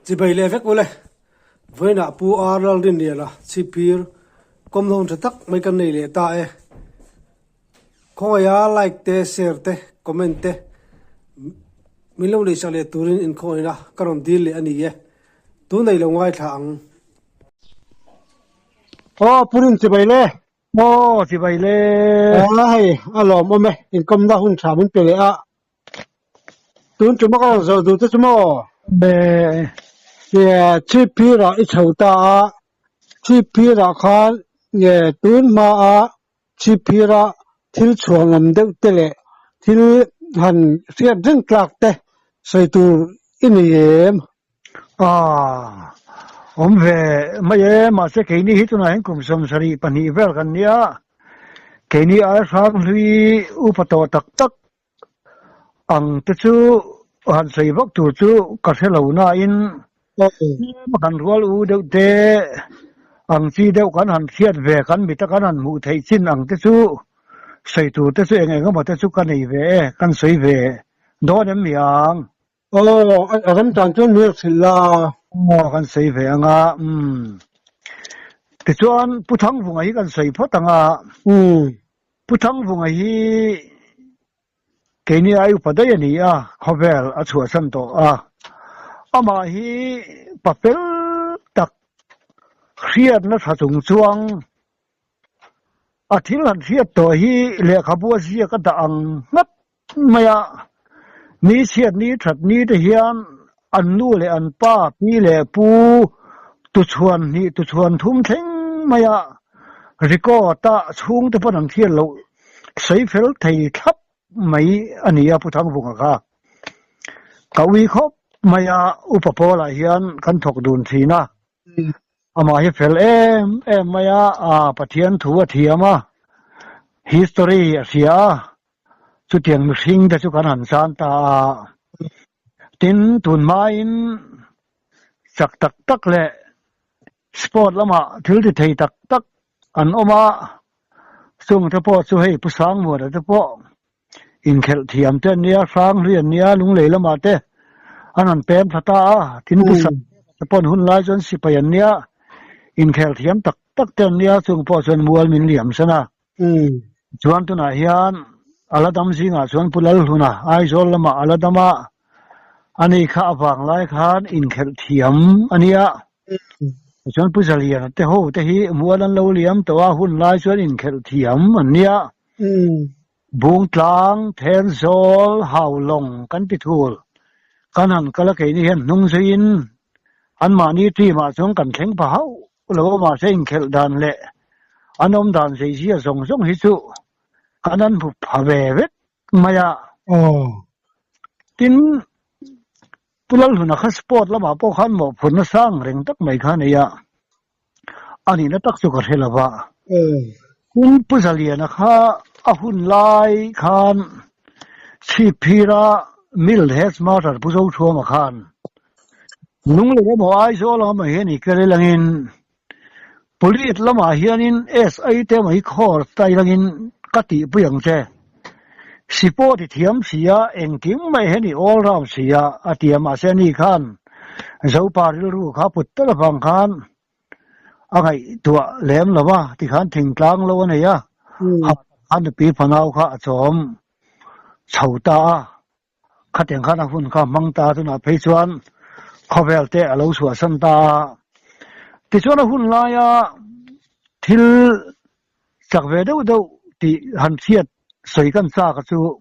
chỉ bay lệ vétule với nạ pu aral din địa là chỉ pir com long tắc mấy cái này lệ ta e không ai like te share te comment te mình lâu đi sang lệ turin in không ai na cái đồng deal lệ anh ấy tu này là ngoài thằng purin chỉ bay lệ chỉ bay lệ hay alo mà mẹ in com da hun cha mình pele a tuấn chúng nó rồi tụi chúng nó bè chi pi ra ít hậu ta chi pi ra khan tuấn mà chi pi ra thil chuang làm được tele thil hành siết rất lạc te sai tu in em về mấy mà sẽ cái này hết rồi anh cũng xong sari pani về cái này cái này ai sang lui upato tak tak ang te chu han sei bak tu chu ka thelo na in ma kan rual u deuh te ang chi deuh kan han khiat ve kan mi ta kan han mu thei chin ang te chu sei tu te chu eng ma te chu kan nei ve kan sei ve do nem yang anh chàng cho nước xịla kan sei ve anga te chuan pu thang vunga hi kan sei phot anga pu thang vunga hi cái này ai phải đây này họ về chùa sân tổ mà hi papel đặc khiết nó thật trùng chuang thiếu hẳn khiết tổ hi lệ khá bùa gì cái đằng ngất mày ní khiết ní thật ní để hiền ăn nu lệ ăn pa pi lệ pu tu chuan thum theng mày rico ta chung tu phần khiết lâu sấy phèo thầy thấp mấy anh ấy phụ thằng vùng cả cậu ý khóc mày upapo là hiền căn thuộc đồn gì na mà hi phèo em mày bắt hiền thua thiam history xia chút tiền sinh để chút căn hẳn san ta tin tuần mai chắc tắc tắc lệ sport lắm thiếu thì thầy tắc tắc anh sung thế po su hay pu sang mùa thế po in khel thiam te nia sang rian nia lung le lama te anan pem thata tin pu sang te pon hun lai jon sipayan nia in khel thiam tak tak te nia chung po jon mual min liam sana chuan tu na hian aladam singa chuan pulal huna ai zol lama aladama ani kha awang lai khan in khel thiam ania chuan pu zalian te ho te hi mualan lo liam to a hun lai chuan in khel thiam ania buông tlang then zol hào long kan ti thul kan han kala ke ni hen nung sein an ma ni ti ma chung kan thleng pa hau lo ma sein khel dan le anom dan sei sia zong zong hi chu kanan bu phave vet maya tin pulal huna kha sport lama po khan mo phun na sang reng tak mai khan ya ani na tak chu ka helawa kun puzaliana kha ahun lai khan chipira mil hes matar puzo thoma khan nung le mo ai zo la ma he ni kare langin polit lama hianin SI te mai khor tai langin kati puyang che sipo ti thiam sia engkim mai he ni all round sia atiam aseni khan zo paril ru kha put ta bang khan angai tua lem lawa ti khan thing tlang lo ne ya anh bị phá nào cả chom chầu ta khát tiếng khát nào phun khát mang ta tu na phê chuan khó về te ở lâu chùa sân ta thì chuan phun lai thil chắc về đâu thì hành thiệt sấy căn xa cả chú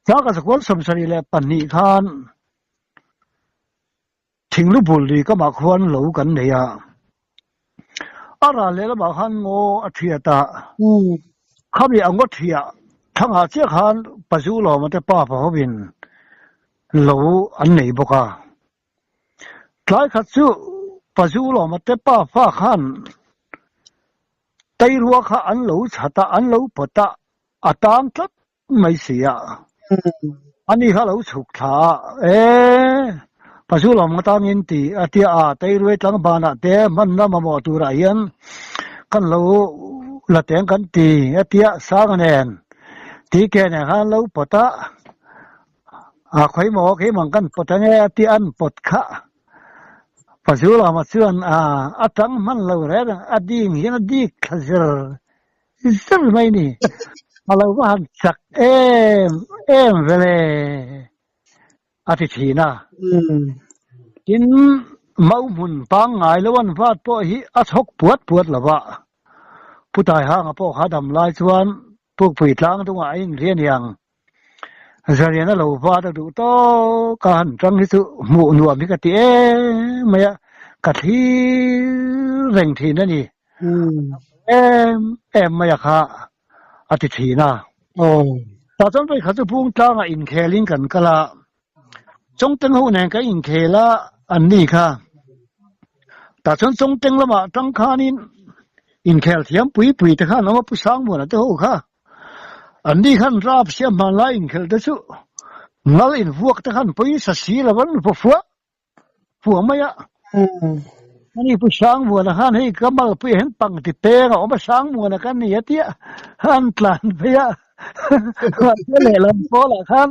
giá cả sắc quân sầm sari le pan ni khan thing lu bul đi các bác khoan lâu gần này ra le la bác khan ngô thiệt ta khami angot thia thanga che khan pazu lo ma te pa pa hobin lo an nei boka tlai khat chu pazu lo ma te pa fa khan tai ruwa kha an lo chata an lo pota atang tlat mai sia ani kha lo chuk tha pazu lo ma tangin ti atia tai ruwa tlang bana te man na ma mo tu ra yan kan lo là tiếng cắn tì tia sáng nền tí kia này han lâu bota khuấy mỏ cái mảng cắn bota nghe tia ăn bột khá ปัจจุบันมาชวนอัตังมันเราเรื่องอดีตเห็นอดีตขจรสิ่งไม่นี่เราก็หันสักเวลอาทิตย์น่ะกินเมาหมุนปังไงแล้ววันฟาดพอฮีอัดหกปวดหรอวะผู้ตายห่างพวกหาดำลายชวนพวกผีทางตัวไอ้เรียนอย่างเรียนนั่นเราฟาดดูโตการจังที่สุหมู่หน่วยมิกติไม่กะทิเร่งทีนั่นนี่ไม่อยากหาอาทิตย์น่ะตอนนั้นไปเขาจะพูดจ้างอินเคลิงกันก็ละจงตึงหูแนงก็อินเคละอันนี้ค่ะแต่ฉันจงตึงละมาตั้งค่านี้อินเคลเทียมปุยแต่ข้าน้องผู้สร้างหมดนะเจ้าค่ะอันนี้ขันราบเสียมาไล่อินเคลเด้องั้นอินพวกแต่ขันปุยสัสีละวันพวกไม่อะอันนี้ผู้สร้างหมดนะขันให้กำลังปุยเห็นปังติเตะก็ออกมาสร้างหมดนะกันนี่เตี้ยขันกลั่นไปอะว่าจะเล่ลำโพละขัน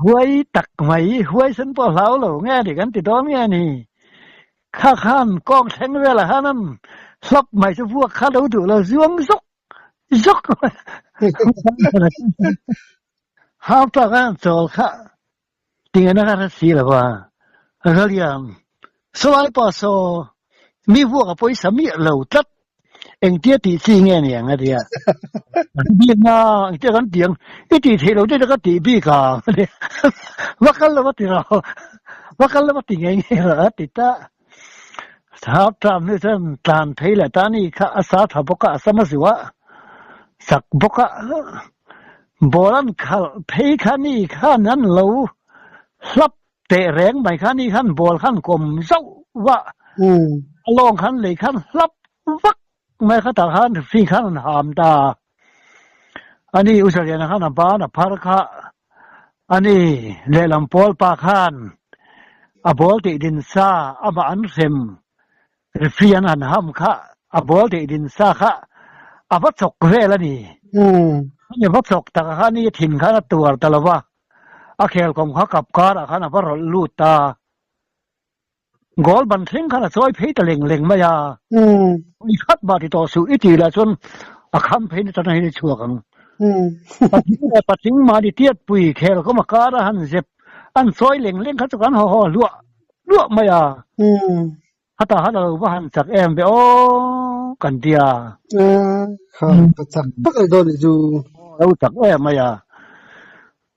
หวยตักไหมหวยฉันพอเล่าหรอแง่ดิกันติดต่อแง่นี่ข้าขันกองแทงเวลาขันนั้นซับไม่ใช่พวกข้าเราดูเราจ้วงซกหาปากกันโจลข้าติงนักการศิลป์ว่าเขาเรียกสวายปัสโซมีพวกกับไปสามีเราตัดเองเตี้ยตีซีเงี้ยเนี่ยงั้นเดียบีน่าเตี้ยกันเตียงอีตีเทเราเตี้ยกันตีบีกาเนี่ยว่ากันแล้วว่าตีเราว่ากันแล้วว่าตีเงี้ยเหรอติดตาถ้าทำนี่ฉันตามเทเลตานี่ข้าอาสาทำบกะสมัสิวะสักบกะโบราณข้าเพยข้านี่ข้านั้นเราซับเตะแรงไปข้านี่ขันโบลขันกลมเจ้าว่าลองขันเลยขันซับวักไม่ข้าตาขันฟีขันหามตาอันนี้อุตส่าห์นะขันบ้านพาร์คอันนี้เลลัมโพลปาขันอบอลติดินซาอบอันเซมเฟียนอันห้ามข้าอบอลติดินซาข้าวัดศกเวลนี่นี่วัดศกแต่ข้านี่ถิ่นข้าตัวตลอดว่าเคลกอมข้ากับการข้านะพระลูตากอลบันเทิงข้านะซอยเพย์ตะเล็งมายาอีขัดบาติต่อสู้อิติละจนคำเพย์ตะไหนชัวกันปัจจุบันมาดิเตียดปุยเคลก็มาการหันเจ็บอันซอยเล็งข้าจะกันห่อลั่วมายาฮัตตาฮัตเราว่าหันจากไปโอกันเดียครับจักปักโดนจูเราจากมายา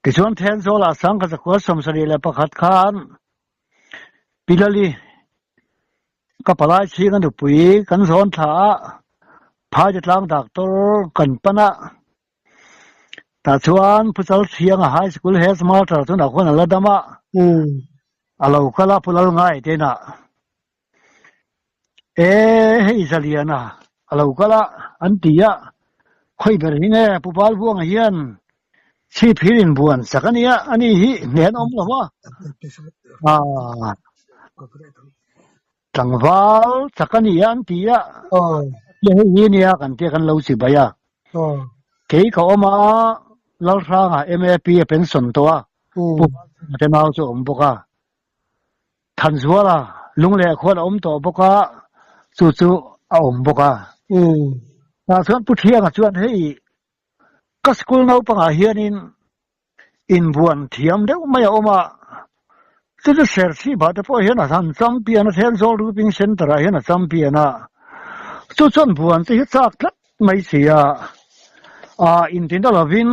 กิจวัตรแทนโซลาสังกัดกวดสมศรีและประคัดขานปิลลีก็ปลายชีกันดูปุยกันสอนท้าพาจัดล้างดักตัวกันปนะแต่ชวนผู้สาวเชียงไฮสคูลเฮสมาร์ทจนเอาคนละดามะเราก็ลาผู้ละง่ายเดน่ะอิสราเอลนะเราก็ละอันตีอะค่อยไปนี่เนี่ยผู้บาลพวกเฮียนชีพิรินบวนสักนี้อันนี้เนียนอมหรอวะจังหวะสักนี้อันตีอะยังเนี่ยกันที่กันเราสิบายะเกี่ยวกับมาเราสร้างMAP เป็นส่วนตัวปุ๊บจะมาส่งบุกทันสัวละลุงเล่คนอมตัวบุกจู่เอาอมบุกแต่ส่วนผู้เที่ยงชวนให้ก็สกุลเราปังเฮียนินอินบวนเทียมเดี๋ยวไม่เอามาจะเสียชีพแต่พอเห็นท่านจำเปียนะเทนโซลูปิงเซ็นเตอร์เห็นจำเปียนะส่วนบวนที่สักทัดไม่เสียอินทินดอลวิน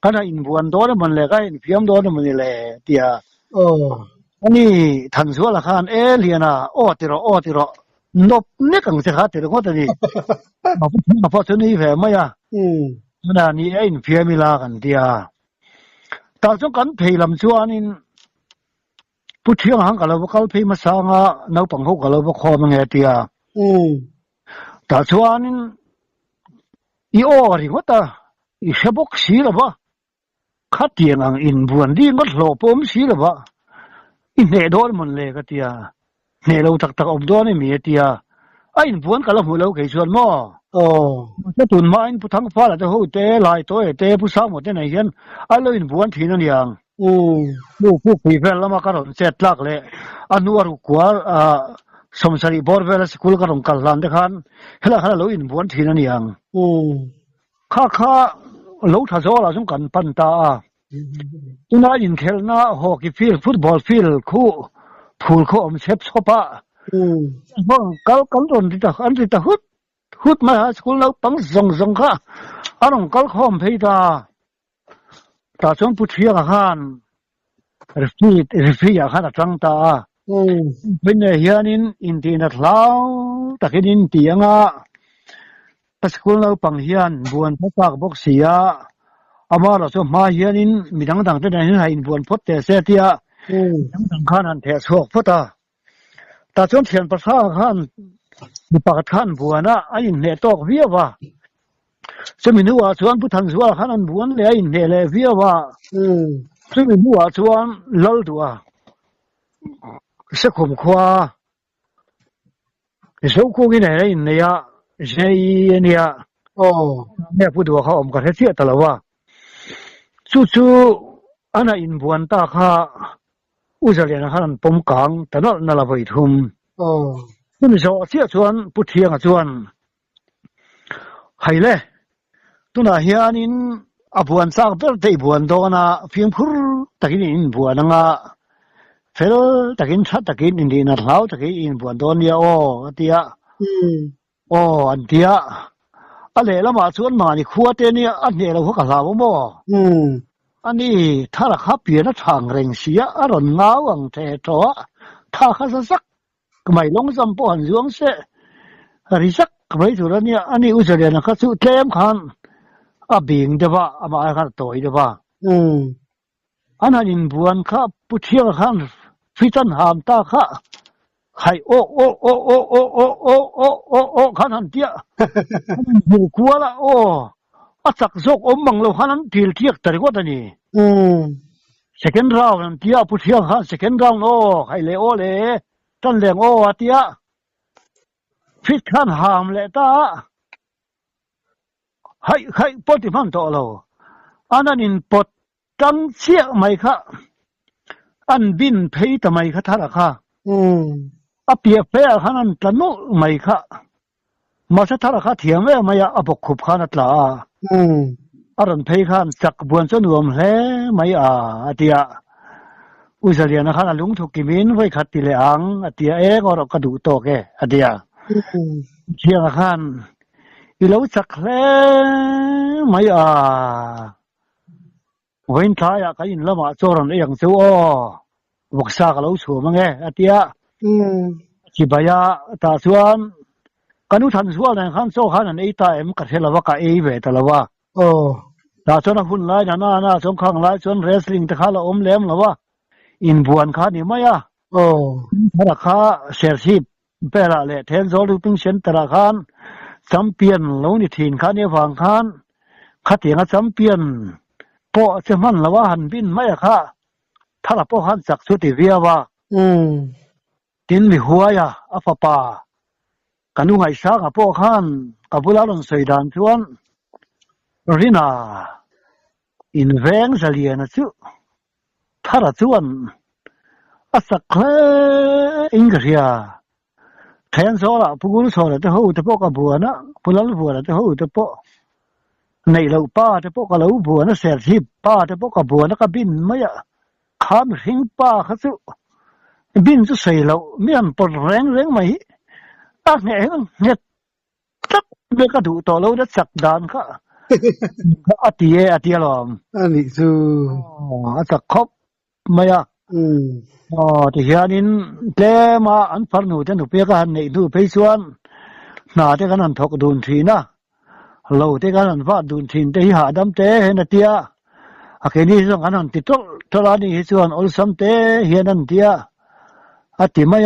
ขณะอินบวนโดนมันเลยก็อินเพียมโดนมันเลยเดียอันนี้ทันสัวละคันเลียนะโอติรอนบเนี่ยกังเสียขาดแต่ก็ตอนนี้มาพอชนี่แฝงไม่นานี่อินเพียมิลากันเดียแต่จงกันเพลำชัวนี่ผู้เที่ยงหังกับเราเขาเพมาสร้างนักปังหกกับเราคอมันไงเดียแต่ชัวนี่อีโอริงว่าตาอีเชบกสีหรือเปล่าขัดเตียงอินบวนดีก็หลบผมสีหรือเปล่าอินเนโดนมันเลยก็เดียเนเราตักอมโดนนี่มีเดียไอ้อินบวนกับเราหัวเราเกี่ยชวนมั่วจะตุนมาอินผู้ทั้งฟ้าแล้วจะหูเตะลายตัวเตะผู้สาวหมดที่ไหนเห็นไอ้เราอินบวนทีนั่นอย่างผู้ผีแฟนแล้วมาก็โดนเสร็จลักเลย anuaru kwal somsari borvel school ka rong kallan de khan hela khala lo in buan thina niang kha lo tha zo la jong kan pan ta tuna in khelna hockey field football field khu phul khu om chep chopa kal ron ti ta an ti ta hut ma school lo pang zong kha arong kal khom pheita ta chong pu thia khan refi ya khan atang ta bên này hiện internet lao takin in tianga paschool lo pang hian buan phatak box sia ama lo so ma hian in midang dang te nei hai in buan phot te se tia dang khan an the chok phota ta chon thian pasha khan mi pakat khan buana a in ne tok viawa seminu wa chuan pu thang zual khan an buan le in ne le viawa seminu wa chuan lol tua sẽ khủng khoa số khu cái này này nè dây nè nè phụ đồ họ có thể chia tao là chú anh ấy in buồn ta kha Israel nó hắn bom cang ta nó là vậy thum nhưng mà chia chuan bút thiang chuan hay lẽ tôi nói hiện in buồn sang bên tây buồn đó na phim phur ta cái in buồn nga pero takin hindi na lao takin in buwan doon niya atia antia ale lama chuan mani khuate ni anne lo ka lawo mo ani thara khapi na thang reng sia aron ngau ang the to tha kha sak mai long sam po han zuang se ri sak mai chu ni ani usare na kha chu tlem khan a bing dewa ama kha toi dewa ana in buwan kha puthia khan fitan ham ta kha hai khan han tia bu kuala achak zok mang lo khan til tiak tar ko tani second round an tia puthia kha second round hai le le tan leng atia fit khan ham le ta hai poti man to lo anan in pot tang chia mai kha an bin phei ta mai kha thara kha a pia pe khanan tlanu mai kha ma sa thara kha thiam e maya abok khup khan atla aran phei khan chak buan chu nuam hle mai atia uzaliana khan alung thu kimin vai khat ti le ang atia e ngor ka du to ke atia chiang khan i lo chak hle mai When Taya in Lama Zoran Yang Zoo Voxaka Losu Mange Atia Chibaya Tasuan Kanutan Swan and Han So Han and 8 Katela Waka Eve Talawa. That's on a full line and Anna Song Kang Lights on wrestling the Kala Lem Lava in Buan Kani Maya. Paraka Shership Pera Le Tenzo Luping Shentarakan Champion Lonitin Kani Van Khan Cutting a champion. Po se man lawa han bin mai kha thala po han chak chu ti viawa tin mi huaya afapa kanu ngai sa ka po khan kabula lon soidan chuan rina in veng zaliana chu thara chuan asakhle ingria then zola pugul sola te ho te po ka buana pulal buana te ho te po nei lo pa te po ka lo buana ser hi pa te po ka buana ka bin maya kham hing pa kha chu bin chu sei lo mian por reng mai nge tak me ka du to lo da chak dan kha atia lom ani chu chak khop maya thì hiện in thế mà anh phải nuôi cho nó biết cái này nuôi phải xuân na thế cái anh thọc đồn thìn na lâu thế cái anh phát đồn thìn thế hạ đâm thế hay là tia cái này xong anh tiếp tục cho anh đi xuân ôn sắm thế hiện anh tia tìm mấy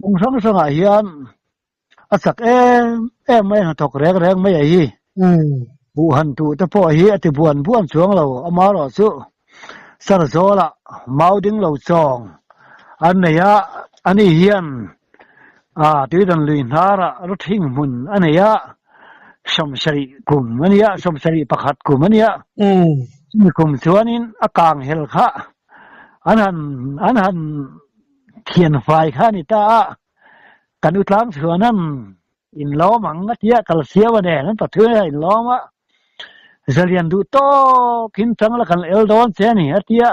ông sống à hiện chắc em mấy thọc rèn mấy ấy bu hành tụ thế po ấy thì buồn xuống lâu ama rồi chứ sao rồi là máu đứng lâu tròn anh này anh ấy hiền tuy rằng luyện ra rất hình mùn anh ấy sống sari cùng anh ấy sống sari bạc hạt cùng anh ấy cùng xuân in càng hel khá anh thiền phải khá nị taกันอุตลังเสือนั่นอินล้อมังก็เทียกัลเซียวเนี่ยนั่นปัดเถื่ออินล้อมะจะเรียนดูโตกินจังละกันเอลดอนเซนี่เทีย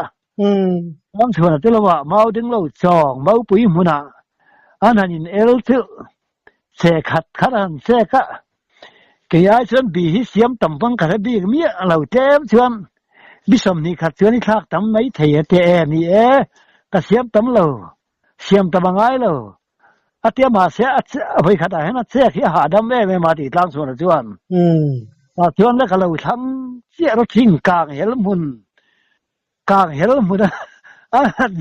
ลังเสือนั่นที่เราว่ามาดึงเราจองมาปุ๋ยมุนะอันนั้นอินเอลที่เสกขัดขัดอันเสกะเกี่ยชวนบีฮิเสียมต่ำฟังขัดบีมีเราเต็มชวนบิสมนี่ขัดชวนนี่ทักต่ำไม่เทียเตะนี่ก็เสียมต่ำเราเสียมต่ำง่ายเราอาเทียมาเสียไปขัดอะไรนะเสียที่หาดำไม่มาติดลังส่วนจวนจวนแล้วก็เราทำเสียรถทิ้งกลางเฮลมุนกลางเฮลมุนอัน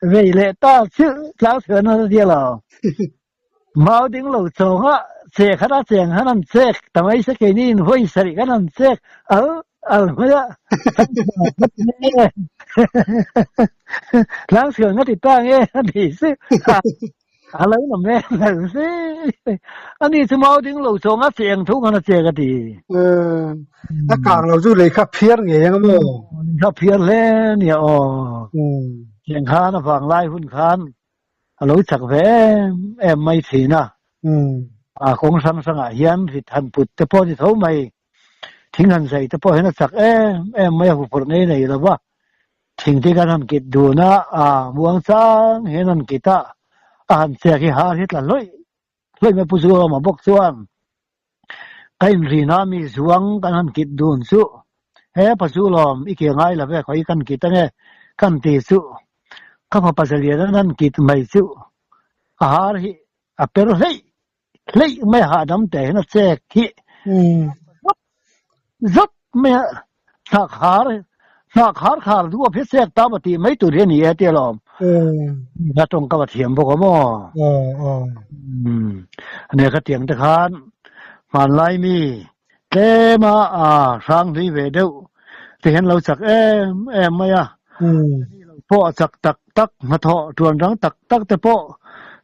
เวลต้าชื่อลังส่วนนั่นเดียวเรามาดึงเราจงอ่ะเสียขัดเสียงนั้นเสียแต่ไม่สักนี่หัวสริกันนั้นเสียไม่ละลังส่วนก็ติดตั้งดีสิอะไรนั่นแม่นั่นสิอันนี้สมองถึงเราส่งเสียงทุกคนเสียกันดีถ้ากลางเราจู่เลยครับเพี้ยนไงยังมั้งครับเพี้ยนแล้วเนี่ยอ๋อเสียงค้านฝั่งไล่หุ่นค้านเราจักแหวไม่ถีนะคงสังสังเฮียนที่ทันปุตแต่พอที่เขาไม่ทิ้งกันใส่แต่พอเห็นจักไม่หูผลนี่เลยหรอวะทิ้งที่กันนั่นกิดดูนะบวงสางเห็นนั่นกิตาอันเสียขี้หาที่ละเลยไม่พูดว่ามาบอกส่วนกันรีนามีสวงกันหันกิดดูนสุปัสสุลอมอีกอย่างไรล่ะเว้ยขออีกันกิดตั้งไงกันตีสุข้าพปัสเลียนั้นกิดไม่สุอาหารฮิเปรเลยไม่หาดำแต่เห็นเสียขี้จับไม่สักหาขาดูว่าพิเศษตามปกติไม่ตัวเรียนนี่เตี้ยลอมถ้าตรงกับเทียมพวกมั่วอันนี้ก็เตียงตะคานมันไล่มีแกมาสร้างที่เวเดียวที่เห็นเราจักไม่พอจักตักมาเถาะทวนรังตักแต่พอ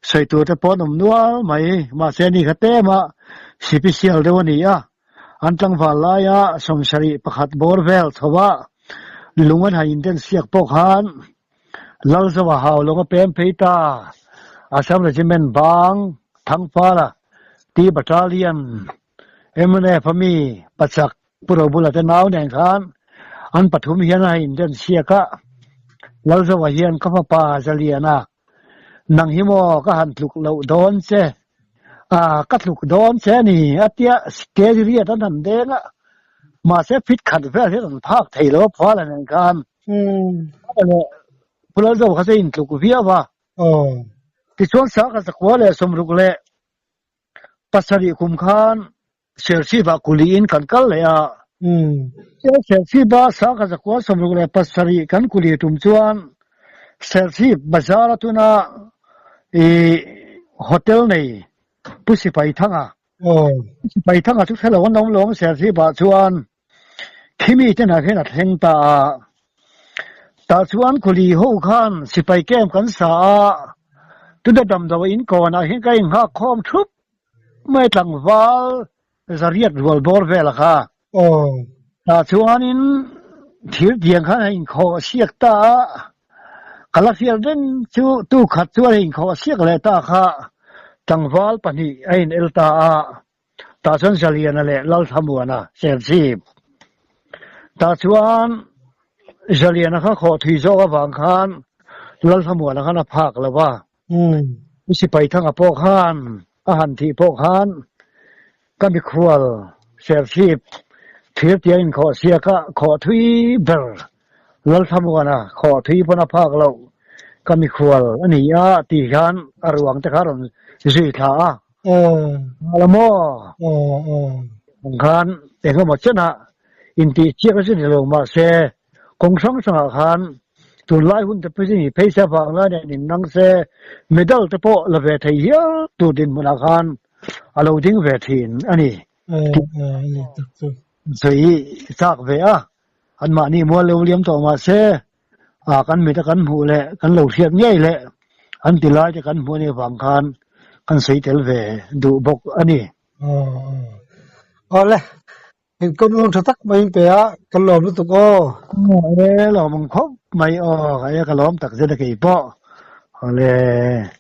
ใส่ตัวแต่พอหนุ่มนัวไหมมาเสนี่ก็เต้มาสิพิเศษเดี๋ยวนี้อันจังฝ่าลายสมศรีประคัดบอร์เวลทว่าลุงวันหาอินเทนเสียกปกหันเราสว่าหาวลงก็เป็นเพตาอาสามเรจิเมนบางทั้งฟ้าละตีบัตรเลียนพมีปัจจักปุโรบุลจะหนาวแดงขันอันปฐมเฮียนอินเทนเสียกะเราสว่าเฮียนก็ป่าจะเลียนะนังหิมอก็หันลุกเราโดนเสกัดลุกโดนเสนี่อาเตียสเกจเรียตันนั่นเด้งมาเสพิษขัดแฝงที่ต้นภาคไทยแล้วพอแล้วนั่นกันพวกเราจะเขาจะอินทุกวิวะที่ช่วงสักสักวันเลยสมรุกเลยปัสสาวะคุมขันเสียชีบะกุลีอินกันกันเลยเสียชีบะสักสักวันสมรุกเลยปัสสาวะกันกุลีทุ่มชวนเสียชีบะจาระตุนะโฮเทลนี่ผู้สิไปทั้งไปทั้งทุกท่านเราวันน้องหลวงเสียชีบะชวนที่มีที่ไหนที่นัดเห็นตาชวนคุลีหูขันสิไปแก้มกันสาตุดดำดาวอินก่อนเห็นก็ยังหักคอมทุบไม่ตั้งวาลจะเรียกรัวบอร์เวลค่ะตาชวนอินที่เดียงขันอินขอเสียกตากลักเสียเดินชูตู้ขัดชวนอินขอเสียกเลยตาค่ะตั้งวาลปนีไอเอลตาชวนเฉลียนั่นแหละเราทำบัวนะเสียชีพตาชวนเฉลียนะครับขอทีโซ่กับบางคันเราทำบัวนะครับนะภาคแล้วว่าไม่ใช่ไปทั้งพวกฮันอาหารที่พวกฮันก็มีครัวเสียชีพเทียบเทียนขอเสียก็ขอทีเบอร์เราทำบัวนะขอทีพนักภาคเราก็มีครัวอันนี้ตีกันอารวงแต่ข้าเราสิขาละโม่บางคันแต่ก็หมดชนะอินทีเชี่ยก็สิลงมาเสคงสังสังคันตัวไล่หุ่นจะไปสิเพย์เสฟังแล้วเนี่ยนังเสเมดัลจะพอละเวทีเยอะตัวดินมุนาคันอาเราดิ้งเวทีนอันนี้สวยจากเวอันมานี่มัวเลี้ยมต่อมาเสกันมีแต่กันหูแหละกันเหล่าเทียบใหญ่แหละอันติลายจะกันหัวในฝั่งคันกันสวยเตลเวดูบกอันนี้เอาเลยเห็นคนลงทักไม่เปียกันหลอมรู้ตัวก็เรามันครบไม่ไอ้กันล้อมตักเศรษฐกิจเพราะ ole